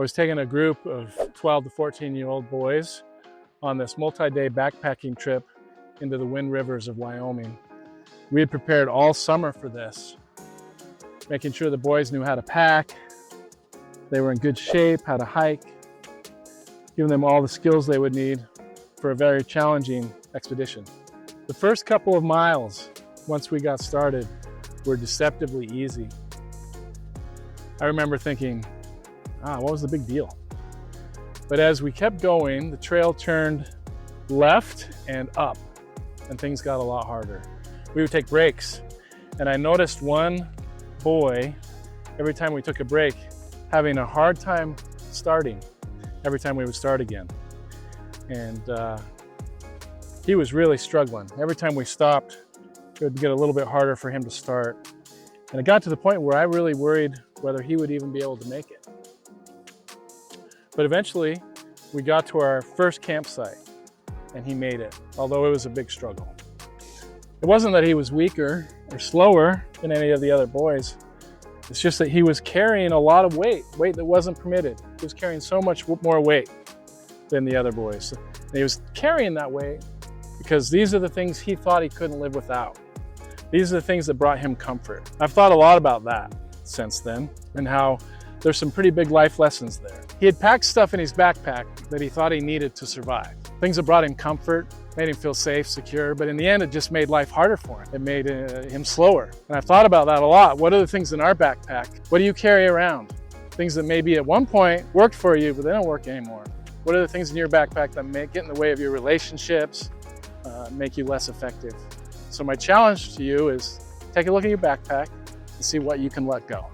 I was taking a group of 12 to 14-year-old boys on this multi-day backpacking trip into the Wind Rivers of Wyoming. We had prepared all summer for this, making sure the boys knew how to pack, they were in good shape, how to hike, giving them all the skills they would need for a very challenging expedition. The first couple of miles, once we got started, were deceptively easy. I remember thinking, what was the big deal? But as we kept going, the trail turned left and up, and things got a lot harder. We would take breaks, and I noticed one boy, every time we took a break, having a hard time starting every time we would start again. And he was really struggling. Every time we stopped, it would get a little bit harder for him to start. And it got to the point where I really worried whether he would even be able to make it. But eventually, we got to our first campsite, and he made it, although it was a big struggle. It wasn't that he was weaker or slower than any of the other boys. It's just that he was carrying a lot of weight that wasn't permitted. He was carrying so much more weight than the other boys. And he was carrying that weight because these are the things he thought he couldn't live without. These are the things that brought him comfort. I've thought a lot about that since then, and how there's some pretty big life lessons there. He had packed stuff in his backpack that he thought he needed to survive. Things that brought him comfort, made him feel safe, secure, but in the end, it just made life harder for him. It made him slower. And I've thought about that a lot. What are the things in our backpack? What do you carry around? Things that maybe at one point worked for you, but they don't work anymore. What are the things in your backpack that get in the way of your relationships, make you less effective? So my challenge to you is take a look at your backpack and see what you can let go.